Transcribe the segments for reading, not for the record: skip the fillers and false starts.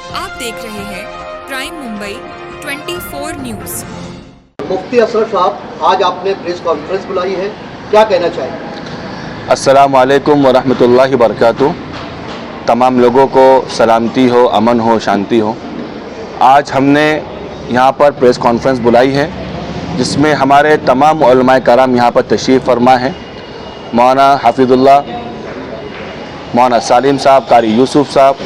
आप देख रहे हैं प्राइम मुंबई 24 न्यूज़। मुफ्ती असरफ साहब, आज आपने प्रेस कॉन्फ्रेंस बुलाई है, क्या कहना चाहेंगे? अस्सलाम वालेकुम वरहमतुल्लाहि वबरकातुहू। तमाम लोगों को सलामती हो, अमन हो, शांति हो। आज हमने यहाँ पर प्रेस कॉन्फ्रेंस बुलाई है जिसमें हमारे तमाम उलमाए कराम यहाँ पर तशरीफ़ फरमा हैं। मौलाना हाफिज़ुल्लाह, मौलाना सालिम साहब, कारी यूसुफ साहब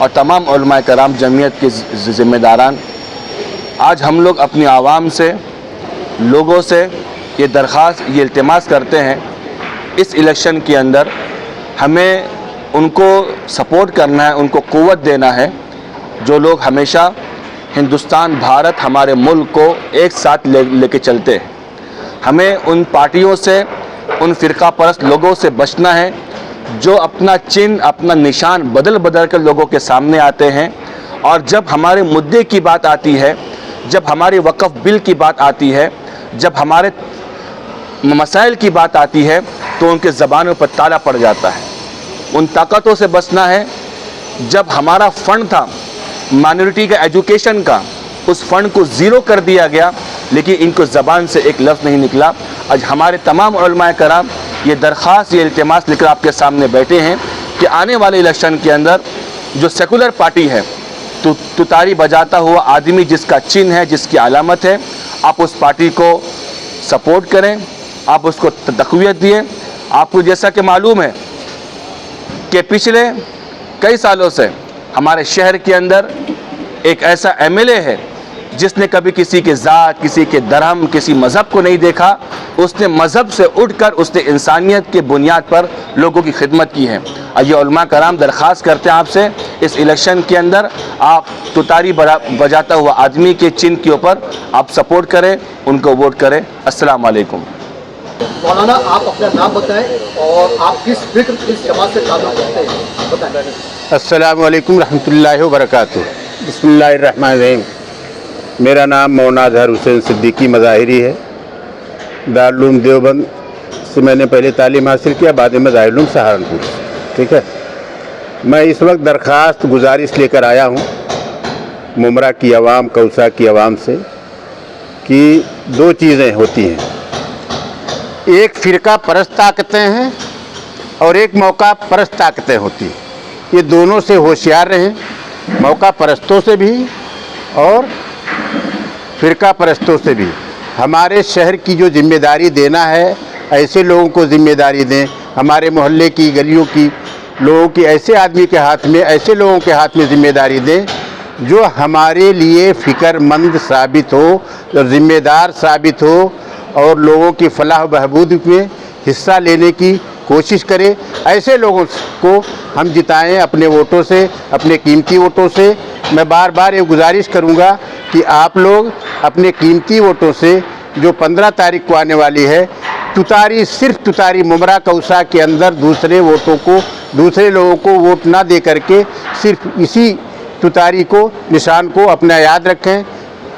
और तमाम उलमाए कराम जमीयत के ज़िम्मेदारान। आज हम लोग अपनी आवाम से, लोगों से ये दरख्वास्त, ये इल्तिमास करते हैं, इस इलेक्शन के अंदर हमें उनको सपोर्ट करना है, उनको क़ुव्वत देना है जो लोग हमेशा हिंदुस्तान, भारत, हमारे मुल्क को एक साथ लेके चलते हैं। हमें उन पार्टियों से, उन फ़िरका परस्त लोगों से बचना है जो अपना चिन्ह, अपना निशान बदल बदल कर लोगों के सामने आते हैं। और जब हमारे मुद्दे की बात आती है, जब हमारे वक़्फ़ बिल की बात आती है, जब हमारे मसाइल की बात आती है तो उनके ज़बानों पर ताला पड़ जाता है। उन ताकतों से बचना है। जब हमारा फ़ंड था माइनॉरिटी का एजुकेशन का, उस फ़ंड को ज़ीरो कर दिया गया, लेकिन इनको ज़बान से एक लफ्ज़ नहीं निकला। आज हमारे तमाम उलमाए कराम ये दरख्वास्त, ये इल्तिमास लेकर आपके सामने बैठे हैं कि आने वाले इलेक्शन के अंदर जो सेकुलर पार्टी है, तुतारी बजाता हुआ आदमी जिसका चिन्ह है, जिसकी अलामत है, आप उस पार्टी को सपोर्ट करें, आप उसको तक़वियत दिए। आपको जैसा कि मालूम है कि पिछले कई सालों से हमारे शहर के अंदर एक ऐसा एमएलए है जिसने कभी किसी के ज़ात, किसी के धर्म, किसी मज़हब को नहीं देखा। उसने मज़हब से उठकर उसने इंसानियत के बुनियाद पर लोगों की खिदमत की है। ये उलमा कराम दरख्वास्त करते हैं आपसे, इस इलेक्शन के अंदर आप तुतारी बजाता हुआ आदमी के चिन्ह के ऊपर आप सपोर्ट करें, उनको वोट करें। अस्सलाम वालेकुम। मौलाना, आप अपना नाम बताएं और आप किस फिक्र, किस जमात से ताल्लुक़ रखते हैं, बताएं। अस्सलाम वालेकुम रहमतुल्लाहि व बरकातुहू। बिस्मिल्लाहिर रहमानिर रहीम। मेरा नाम मौलाना अज़हर हुसैन सिद्दीकी मज़ाहिरी है। दारुल उलूम देवबंद से मैंने पहले तालीम हासिल किया, बाद में दारुल उलूम सहारनपुर। ठीक है, मैं इस वक्त दरख्वास्त, गुजारिश लेकर आया हूँ मुमरा की आवाम, कौसा की आवाम से कि दो चीज़ें होती हैं। एक फ़िरका परस्त ताकतें हैं और एक मौका परस्त ताकतें होती हैं। ये दोनों से होशियार रहें, मौका परस्तों से भी और फ़िरका परस्तों से भी। हमारे शहर की जो जिम्मेदारी देना है, ऐसे लोगों को ज़िम्मेदारी दें। हमारे मोहल्ले की, गलियों की लोगों की, ऐसे आदमी के हाथ में, ऐसे लोगों के हाथ में ज़िम्मेदारी दें जो हमारे लिए फ़िक्रमंद साबित हो, जो ज़िम्मेदार साबित हो और लोगों की फलाह बहबूद में हिस्सा लेने की कोशिश करें। ऐसे लोगों को हम जिताएं अपने वोटों से, अपने कीमती वोटों से। मैं बार बार ये गुजारिश करूंगा कि आप लोग अपने कीमती वोटों से, जो 15 तारीख को आने वाली है, तुतारी, सिर्फ तुतारी मुमरा कौसा के अंदर दूसरे वोटों को, दूसरे लोगों को वोट ना दे करके सिर्फ इसी तुतारी को, निशान को अपना याद रखें।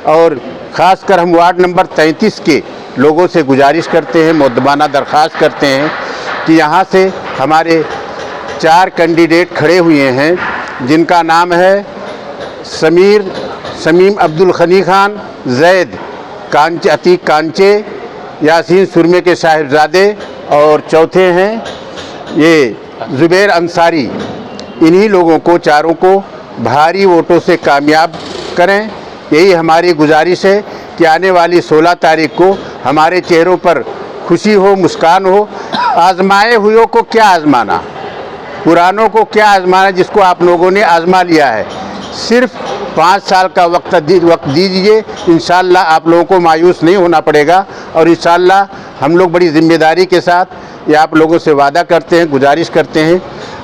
और ख़ासकर हम वार्ड नंबर 33 के लोगों से गुजारिश करते हैं, मुद्दबाना दरख्वास्त करते हैं कि यहाँ से हमारे 4 कैंडिडेट खड़े हुए हैं जिनका नाम है शमीम अब्दुल खनी खान, जैद कांचे, अतीक कांचे, यासीन सुरमे के साहिबजादे और चौथे हैं ये ज़ुबैर अंसारी। इन्हीं लोगों को, चारों को भारी वोटों से कामयाब करें। यही हमारी गुजारिश है कि आने वाली 16 तारीख को हमारे चेहरों पर खुशी हो, मुस्कान हो। आजमाए हुए को क्या आजमाना, पुरानों को क्या आजमाना, जिसको आप लोगों ने आजमा लिया है। सिर्फ 5 साल का वक्त दीजिए, इंशाअल्लाह आप लोगों को मायूस नहीं होना पड़ेगा। और इंशाअल्लाह हम लोग बड़ी ज़िम्मेदारी के साथ ये आप लोगों से वादा करते हैं, गुजारिश करते हैं,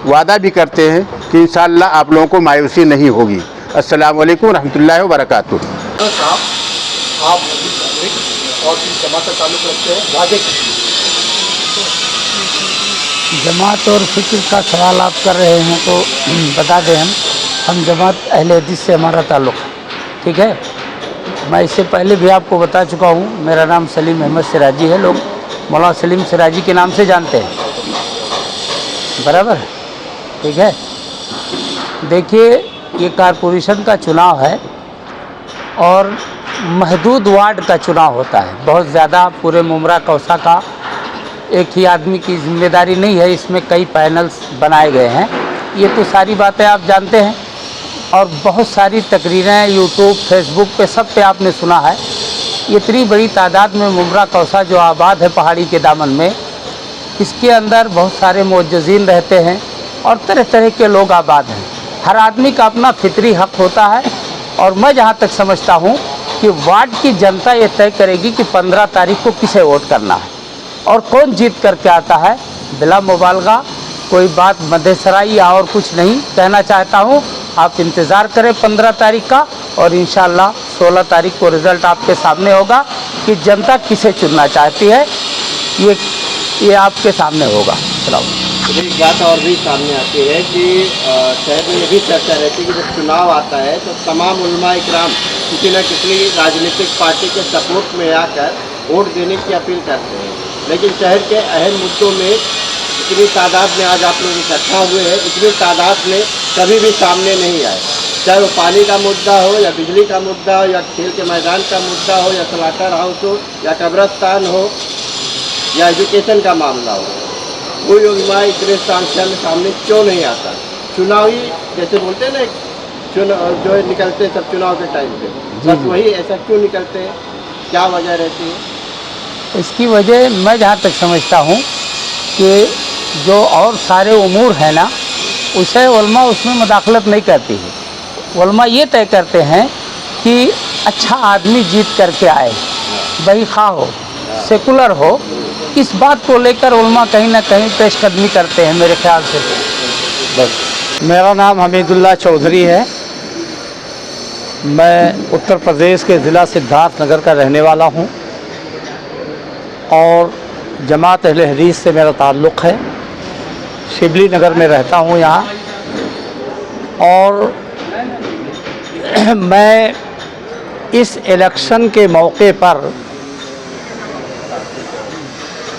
वादा भी करते हैं कि इंशाअल्लाह आप लोगों को मायूसी नहीं होगी। अस्सलाम वालेकुम रहमतुल्लाहि व बरकातुहू। आप और किस जमात से ताल्लुक़ रखते हैं, वादे? जमात और फ़िक्र का सवाल आप कर रहे हैं तो बता दें, हम जमात अहले हदीस से हमारा ताल्लुक़ है। ठीक है, मैं इससे पहले भी आपको बता चुका हूँ, मेरा नाम सलीम अहमद सिराजी है। लोग मौलाना सलीम सिराजी के नाम से जानते हैं, बराबर। ठीक है, देखिए ये कारपोरेशन का चुनाव है और महदूद वार्ड का चुनाव होता है। बहुत ज़्यादा पूरे मुमरा कौसा का एक ही आदमी की जिम्मेदारी नहीं है, इसमें कई पैनल्स बनाए गए हैं। ये तो सारी बातें आप जानते हैं और बहुत सारी तकरीरें यूट्यूब फेसबुक पे सब पे आपने सुना है। इतनी बड़ी तादाद में मुमरा कौसा जो आबाद है पहाड़ी के दामन में, इसके अंदर बहुत सारे मुअज्जिज़ीन रहते हैं और तरह तरह के लोग आबाद हैं। हर आदमी का अपना फितरी हक़ होता है और मैं जहाँ तक समझता हूँ कि वार्ड की जनता ये तय करेगी कि 15 तारीख को किसे वोट करना है और कौन जीत करके आता है। बिला मुबालगा कोई बात मध्यसराई या और कुछ नहीं कहना चाहता हूँ। आप इंतज़ार करें 15 तारीख का और इंशाअल्लाह 16 तारीख को रिज़ल्ट आपके सामने होगा कि जनता किसे चुनना चाहती है, ये आपके सामने होगा। चलो एक बात और भी सामने आती है कि शहर में ये भी चर्चा रहती है कि जब चुनाव आता है तो तमाम उलमा इकराम किसी न किसी राजनीतिक पार्टी के सपोर्ट में आकर वोट देने की अपील करते हैं, लेकिन शहर के अहम मुद्दों में इतनी तादाद में आज आप लोग इकट्ठा हुए हैं, इतनी तादाद में कभी भी सामने नहीं आए। चाहे वो पानी का मुद्दा हो या बिजली का मुद्दा हो या खेल के मैदान का मुद्दा हो या स्लाटर हाउस हो या कब्रस्तान हो या एजुकेशन का मामला हो, कोई उलमा इतने सामने क्यों नहीं आता? चुनावी जैसे बोलते हैं ना, जो निकलते सब चुनाव के टाइम पे, बस वही ऐसा क्यों निकलते हैं? क्या वजह रहती है? इसकी वजह मैं जहाँ तक समझता हूँ कि जो और सारे उमूर हैं ना, उसे उलमा उसमें मुदाखलत नहीं करती है। उलमा ये तय करते हैं कि अच्छा आदमी जीत करके आए, वही खा हो सेकुलर हो, इस बात को लेकर उलमा कहीं ना कहीं पेशकदमी करते हैं मेरे ख्याल से। बस मेरा नाम हमीदुल्लाह चौधरी है। मैं उत्तर प्रदेश के ज़िला सिद्धार्थनगर का रहने वाला हूँ और जमात अहले हदीस से मेरा ताल्लुक़ है। शिबली नगर में रहता हूँ यहाँ, और मैं इस इलेक्शन के मौके पर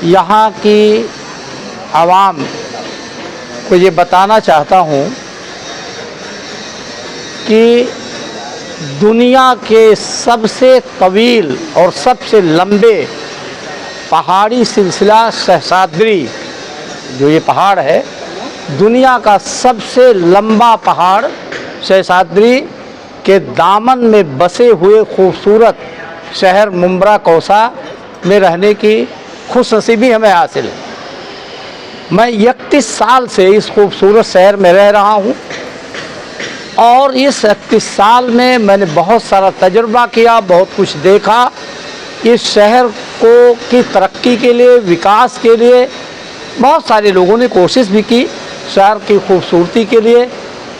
यहाँ की आवाम को ये बताना चाहता हूँ कि दुनिया के सबसे तवील और सबसे लंबे पहाड़ी सिलसिला सहस्राद्री, जो ये पहाड़ है, दुनिया का सबसे लंबा पहाड़ सहस्राद्री के दामन में बसे हुए खूबसूरत शहर मुमरा कौसा में रहने की खुशनसीबी हमें हासिल है। मैं 31 साल से इस खूबसूरत शहर में रह रहा हूँ और इस 31 साल में मैंने बहुत सारा तजुर्बा किया, बहुत कुछ देखा। इस शहर को की तरक्की के लिए, विकास के लिए बहुत सारे लोगों ने कोशिश भी की, शहर की खूबसूरती के लिए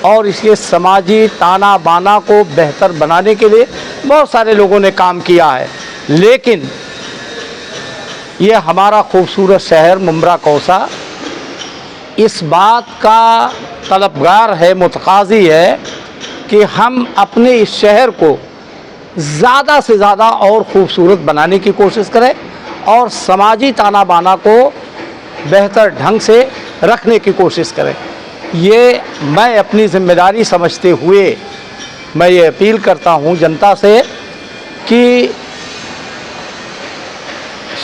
और इसके समाजी ताना बाना को बेहतर बनाने के लिए बहुत सारे लोगों ने काम किया है। लेकिन ये हमारा खूबसूरत शहर मुमरा कौसा इस बात का तलबगार है, मुतकाज़ी है कि हम अपने इस शहर को ज़्यादा से ज़्यादा और ख़ूबसूरत बनाने की कोशिश करें और समाजी ताना बाना को बेहतर ढंग से रखने की कोशिश करें। ये मैं अपनी ज़िम्मेदारी समझते हुए मैं ये अपील करता हूँ जनता से कि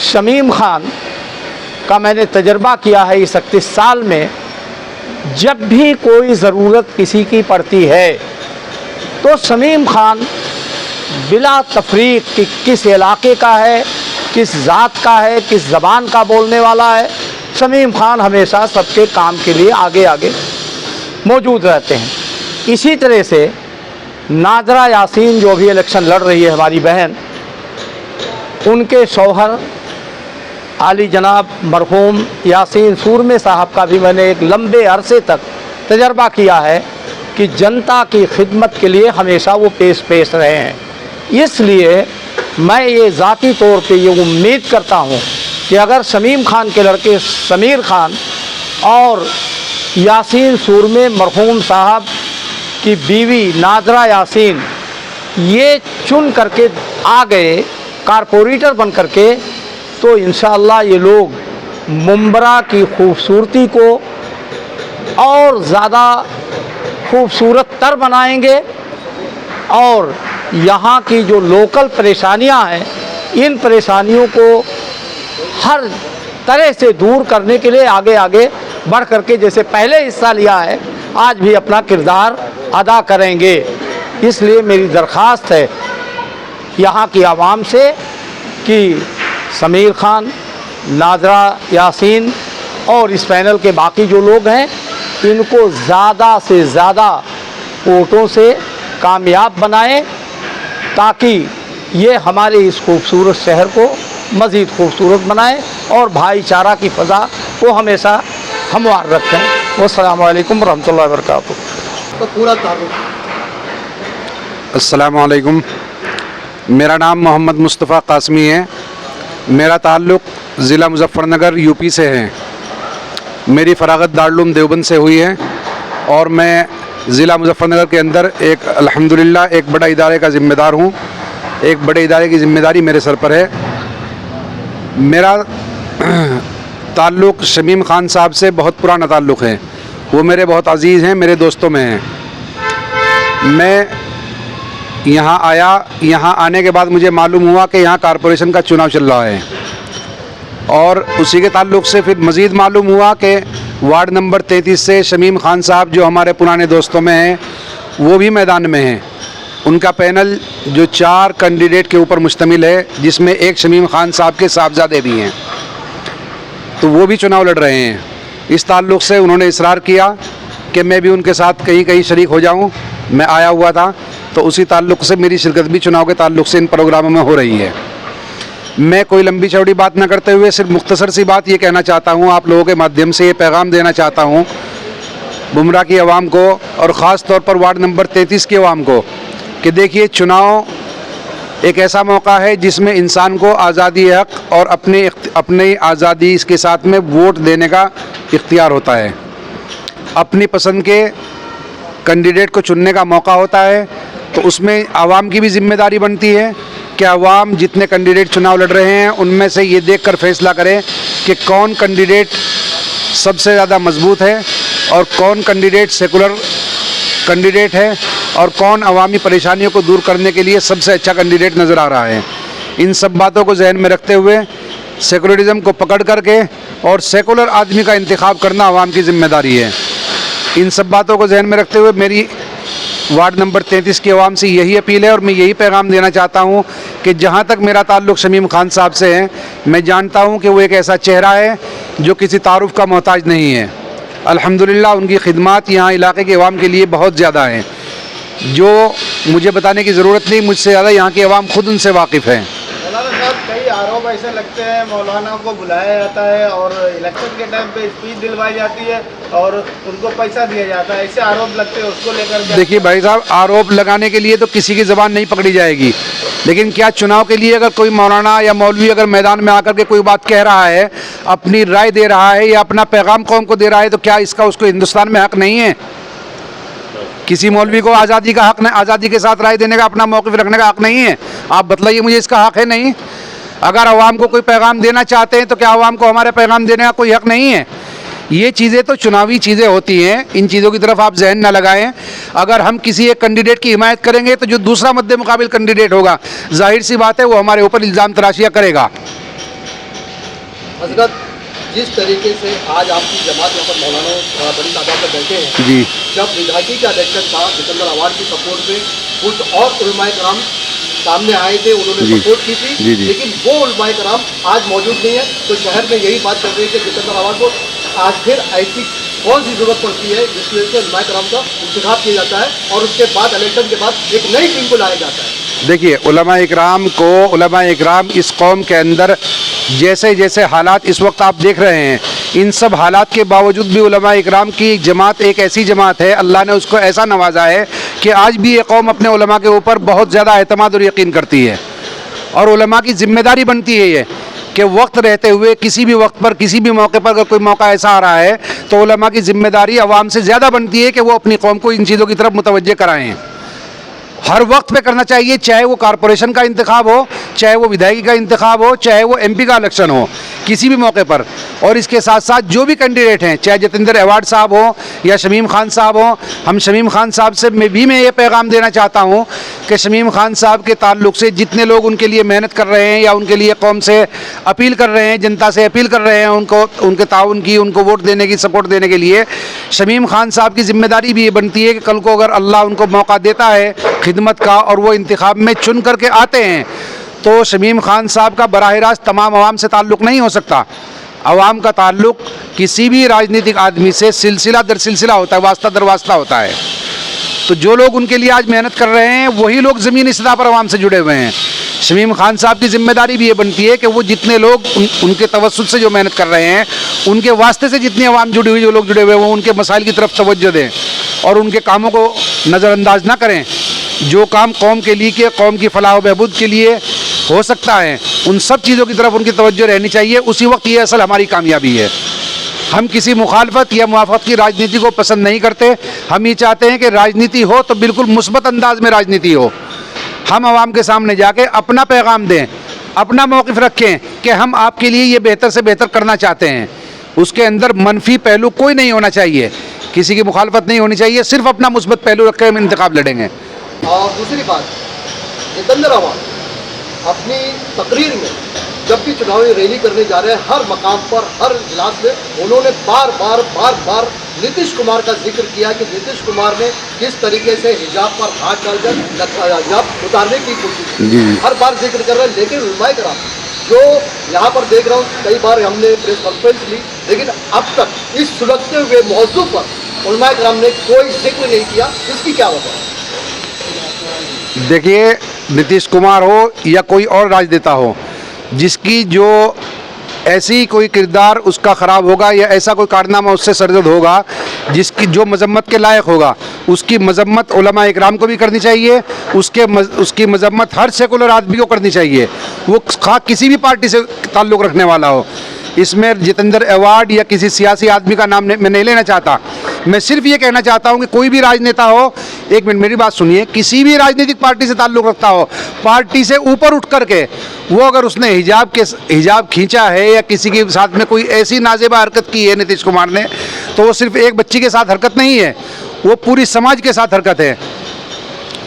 शमीम खान का मैंने तजर्बा किया है इस 31 साल में, जब भी कोई ज़रूरत किसी की पड़ती है तो शमीम खान बिला तफरीक कि किस इलाके का है, किस ज़ात का है, किस ज़बान का बोलने वाला है, शमीम खान हमेशा सबके काम के लिए आगे आगे मौजूद रहते हैं। इसी तरह से नाजरा यासीन जो भी इलेक्शन लड़ रही है, हमारी बहन, उनके शौहर आली जनाब मरहूम यासीन सूरमे साहब का भी मैंने एक लंबे अरसे तक तजर्बा किया है कि जनता की खिदमत के लिए हमेशा वो पेश रहे हैं। इसलिए मैं ये ज़ाती तौर पे ये उम्मीद करता हूँ कि अगर शमीम खान के लड़के समीर खान और यासीन सूरमे मरहूम साहब की बीवी नाजरा यासीन ये चुन करके आ गए कारपोरेटर बन करके, तो इंशाअल्लाह ये लोग मुमरा की खूबसूरती को और ज़्यादा खूबसूरत तर बनाएंगे और यहाँ की जो लोकल परेशानियाँ हैं इन परेशानियों को हर तरह से दूर करने के लिए आगे आगे बढ़ करके जैसे पहले हिस्सा लिया है आज भी अपना किरदार अदा करेंगे। इसलिए मेरी दरख्वास्त है यहाँ की आवाम से कि समीर खान, नाजरा यासीन और इस पैनल के बाकी जो लोग हैं इनको ज़्यादा से ज़्यादा वोटों से कामयाब बनाएं ताकि ये हमारे इस खूबसूरत शहर को मज़ीद खूबसूरत बनाएं और भाईचारा की फ़ज़ा को हमेशा हमवार रखें। वस्सलामु अलैकुम रहमतुल्लाहि व बरकातुहू। तो पूरा तारुफ। अस्सलामु अलैकुम। मेरा नाम मोहम्मद मुस्तफ़ा कासमी है। मेरा ताल्लुक़ ज़िला मुज़फ़्फ़रनगर यूपी से है। मेरी फ़राग़त दारुल देवबंद से हुई है और मैं ज़िला मुज़फ़्फ़रनगर के अंदर एक अल्हम्दुलिल्लाह एक बड़ा इदारे का ज़िम्मेदार हूँ। एक बड़े इदारे की ज़िम्मेदारी मेरे सर पर है। मेरा ताल्लुक़ शमीम ख़ान साहब से बहुत पुराना ताल्लुक़ है। वो मेरे बहुत अज़ीज़ हैं, मेरे दोस्तों में हैं। मैं यहाँ आया, यहाँ आने के बाद मुझे मालूम हुआ कि यहाँ कॉरपोरेशन का चुनाव चल रहा है और उसी के ताल्लुक़ से फिर मज़ीद मालूम हुआ कि वार्ड नंबर 33 से शमीम ख़ान साहब जो हमारे पुराने दोस्तों में हैं वो भी मैदान में हैं। उनका पैनल जो 4 कैंडिडेट के ऊपर मुश्तमिल है जिसमें एक शमीम ख़ान साहब के साहबजादे भी हैं, तो वो भी चुनाव लड़ रहे हैं। इस ताल्लुक़ से उन्होंने इसरार किया कि मैं भी उनके साथ कहीं कहीं शरीक हो जाऊं। मैं आया हुआ था तो उसी ताल्लुक़ से मेरी शिरकत भी चुनाव के ताल्लुक़ से इन प्रोग्रामों में हो रही है। मैं कोई लंबी चौड़ी बात न करते हुए सिर्फ मुख्तसर सी बात ये कहना चाहता हूँ, आप लोगों के माध्यम से ये पैगाम देना चाहता हूँ बुमरा की आवाम को और ख़ास तौर पर वार्ड नंबर 33 की आवाम को कि देखिए चुनाव एक ऐसा मौका है जिसमें इंसान को आज़ादी हक़ और अपनी आज़ादी के साथ में वोट देने का इख्तियार होता है। अपनी पसंद के कैंडिडेट को चुनने का मौका होता है। तो उसमें आवाम की भी ज़िम्मेदारी बनती है कि आवाम जितने कैंडिडेट चुनाव लड़ रहे हैं उनमें से ये देखकर फैसला करें कि कौन कैंडिडेट सबसे ज़्यादा मजबूत है और कौन कैंडिडेट सेकुलर कैंडिडेट है और कौन अवामी परेशानियों को दूर करने के लिए सबसे अच्छा कैंडिडेट नज़र आ रहा है। इन सब बातों को जहन में रखते हुए सेकुलरिज़म को पकड़ करके और सेकुलर आदमी का इंतखाब करना आवाम की ज़िम्मेदारी है। इन सब बातों को जहन में रखते हुए मेरी वार्ड नंबर 33 की आवाम से यही अपील है और मैं यही पैगाम देना चाहता हूँ कि जहाँ तक मेरा ताल्लुक़ शमीम ख़ान साहब से है, मैं जानता हूँ कि वो एक ऐसा चेहरा है जो किसी तारुफ़ का मोहताज नहीं है। अल्हम्दुलिल्लाह उनकी खिदमात यहाँ इलाके के अवाम के लिए बहुत ज़्यादा हैं, जो मुझे बताने की ज़रूरत नहीं, मुझसे ज़्यादा यहाँ की आवाम खुद उनसे वाकिफ़ है। मौलाना साहब, कई आरोप ऐसे लगते हैं मौलाना को बुलाया जाता है और इलेक्शन के टाइम पे स्पीच दिलवाई जाती है और उनको पैसा दिया जाता है, ऐसे आरोप लगते हैं, उसको लेकर देखिए भाई साहब, आरोप लगाने के लिए तो किसी की ज़बान नहीं पकड़ी जाएगी, लेकिन क्या चुनाव के लिए अगर कोई मौलाना या मौलवी अगर मैदान में आकर के कोई बात कह रहा है, अपनी राय दे रहा है या अपना पैगाम कौम को दे रहा है, तो क्या इसका उसको हिंदुस्तान में हक़ नहीं है? किसी मौलवी को आज़ादी का हक़, आज़ादी के साथ राय देने का, अपना मौक़िफ़ रखने का हक़ नहीं है? आप बतलाइए मुझे, इसका हक़ है नहीं? अगर आवाम को कोई पैगाम देना चाहते हैं तो क्या आवाम को हमारे पैगाम देने का कोई हक़ नहीं है? ये चीज़ें तो चुनावी चीज़ें होती हैं, इन चीज़ों की तरफ आप जहन ना लगाएं। अगर हम किसी एक कैंडिडेट की हिमायत करेंगे तो जो दूसरा मद्दे मुकाबिल कैंडिडेट होगा, जाहिर सी बात है वो हमारे ऊपर इल्ज़ाम तराशियाँ करेगा। हज़रत, जिस तरीके से आज आपकी जमात यहाँ पर मौलाना बड़ी तादाद में बैठे हैं, जी, जब विधायकी का इलेक्शन था सिकंदर अवार्ड की सपोर्ट में कुछ और उलमाए कराम सामने आए थे, उन्होंने जी, सपोर्ट की थी, जी, जी। लेकिन वो उलमाए कराम आज मौजूद नहीं है। तो शहर में यही बात चल रही है कि सिकंदर अवार्ड को आज फिर ऐसी कौन सी ज़रूरत पड़ती है जिस वजह से उलमाए कराम का इंतखाब किया जाता है और उसके बाद इलेक्शन के बाद एक नई टीम को लाया जाता है। देखिए, उलमा इकराम इस कौम के अंदर जैसे जैसे हालात इस वक्त आप देख रहे हैं, इन सब हालात के बावजूद भी उलमा इकराम की जमात एक ऐसी जमात है, अल्लाह ने उसको ऐसा नवाजा है कि आज भी ये कौम अपने उलमा के ऊपर बहुत ज़्यादा एतमाद और यकीन करती है। और उलमा की ज़िम्मेदारी बनती है ये कि वक्त रहते हुए किसी भी वक्त पर, किसी भी मौके पर अगर कोई मौका ऐसा आ रहा है तो उलमा की ज़िम्मेदारी आवाम से ज़्यादा बनती है कि वो अपनी कौम को इन चीज़ों की तरफ मुतवज्जे कराएँ। हर वक्त पे करना चाहिए, चाहे वो कारपोरेशन का इंतखाब हो, चाहे वो विधायकी का इंतखाब हो, चाहे वो एमपी का इलेक्शन हो, किसी भी मौके पर। और इसके साथ साथ जो भी कैंडिडेट हैं, चाहे जतेंद्र अवार्ड साहब हो या शमीम खान साहब हो, हम शमीम खान साहब से मैं ये पैगाम देना चाहता हूँ कि शमीम खान साहब के ताल्लुक से जितने लोग उनके लिए मेहनत कर रहे हैं या उनके लिए कौम से अपील कर रहे हैं, जनता से अपील कर रहे हैं उनको, उनके ताउन की, उनको वोट देने की, सपोर्ट देने के लिए, शमीम खान साहब की जिम्मेदारी भी ये बनती है कि कल को अगर अल्लाह उनको मौका देता है खिदमत का और वो इंतखाब में चुन करके आते हैं, तो शमीम खान साहब का बराह रास्त तमाम आवाम से ताल्लुक़ नहीं हो सकता। आवाम का ताल्लुक़ किसी भी राजनीतिक आदमी से सिलसिला दर सिलसिला होता है, वास्ता दर वास्ता होता है। तो जो लोग उनके लिए आज मेहनत कर रहे हैं वही लोग ज़मीनी सतह पर आवाम से जुड़े हुए हैं। शमीम खान साहब की जिम्मेदारी भी ये बनती है कि वो जितने लोग उनके तवस्सुत से जो मेहनत कर रहे हैं, उनके वास्ते से जितनी आवाम जुड़ी हुई, जो लोग जुड़े हुए हैं, वो उनके मसाइल की तरफ तवज्जो दें और उनके कामों को नज़रअंदाज ना करें। जो काम कौम के लिए, कौम की फलाह व बहबूद के लिए हो सकता है, उन सब चीज़ों की तरफ उनकी तवज्जो रहनी चाहिए। उसी वक्त ये असल हमारी कामयाबी है। हम किसी मुखालफत या मुआफ़क़त की राजनीति को पसंद नहीं करते। हम ये चाहते हैं कि राजनीति हो तो बिल्कुल मुस्बत अंदाज में राजनीति हो। हम आवाम के सामने जाके अपना पैगाम दें, अपना मौक़िफ़ रखें कि हम आपके लिए ये बेहतर से बेहतर करना चाहते हैं। उसके अंदर मनफी पहलू कोई नहीं होना चाहिए, किसी की मुखालफत नहीं होनी चाहिए, सिर्फ अपना मुस्बत पहलू रख के हम इंतखाब लड़ेंगे। और दूसरी बात, जितेंद्र आवाज़ अपनी तकरीर में जब भी चुनावी रैली करने जा रहे हैं, हर मकाम पर, हर इलाज में उन्होंने बार बार नीतीश कुमार का जिक्र किया कि नीतीश कुमार ने किस तरीके से हिजाब पर हाथ डालकर हिजाब उतारने की कोशिश की, हर बार जिक्र कर रहे हैं। लेकिन उलमाए कराम जो यहाँ पर देख रहा हूँ, कई बार हमने प्रेस कॉन्फ्रेंस ली, लेकिन अब तक इस सुलगते हुए मौजू पर उलमाए कराम ने कोई जिक्र नहीं किया। इसकी क्या वजह है? देखिए, नीतीश कुमार हो या कोई और राजनेता हो, जिसकी जो ऐसी कोई किरदार उसका ख़राब होगा या ऐसा कोई कारनामा उससे सरजद होगा जिसकी जो मजम्मत के लायक होगा, उसकी मजम्मत उलमा इकराम को भी करनी चाहिए, उसकी मजम्मत हर सेकुलर आदमी को करनी चाहिए, वो किसी भी पार्टी से ताल्लुक़ रखने वाला हो। इसमें जितेंद्र अवार्ड या किसी सियासी आदमी का नाम मैं नहीं लेना चाहता। मैं सिर्फ ये कहना चाहता हूँ कि कोई भी राजनेता हो, एक मिनट मेरी बात सुनिए, किसी भी राजनीतिक पार्टी से ताल्लुक़ रखता हो, पार्टी से ऊपर उठ करके वो अगर उसने हिजाब खींचा है या किसी के साथ में कोई ऐसी नाजेबा हरकत की है नीतीश कुमार ने, तो वो सिर्फ एक बच्ची के साथ हरकत नहीं है, वो पूरी समाज के साथ हरकत है,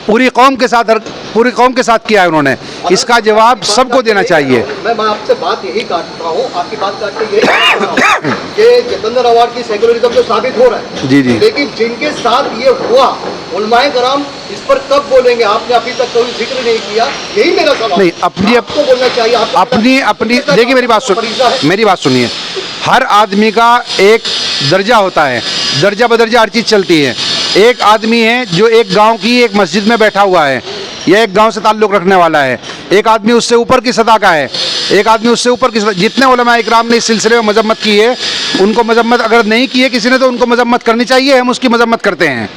पूरी कौम के साथ किया है उन्होंने। इसका जवाब सबको देना चाहिए। मैं आपसे बात यही काट रहा हूँ, आपकी बात काट के यही काट रहा हूँ कि जितेंद्र अवार्ड की सेकुलरिज्म जो साबित हो रहा है, जी जी, लेकिन जिनके साथ ये हुआ, उलमाए कराम इस पर कब बोलेंगे? आपने अभी तक कोई जिक्र नहीं किया, यही मेरा सवाल। नहीं, आपको बोलना चाहिए। अपनी देखिए, मेरी बात सुनिए। हर आदमी का एक दर्जा होता है, दर्जा बदर्जा हर चीज़ चलती है। एक आदमी है जो एक गांव की एक मस्जिद में बैठा हुआ है या एक गांव से ताल्लुक़ रखने वाला है, एक आदमी उससे ऊपर की सतह का है, एक आदमी उससे ऊपर की सतह। जितने उलमा इकराम ने इस सिलसिले में मजम्मत की है, उनको मजम्मत अगर नहीं की है किसी ने, तो उनको मजम्मत करनी चाहिए, हम उसकी मजम्मत करते हैं।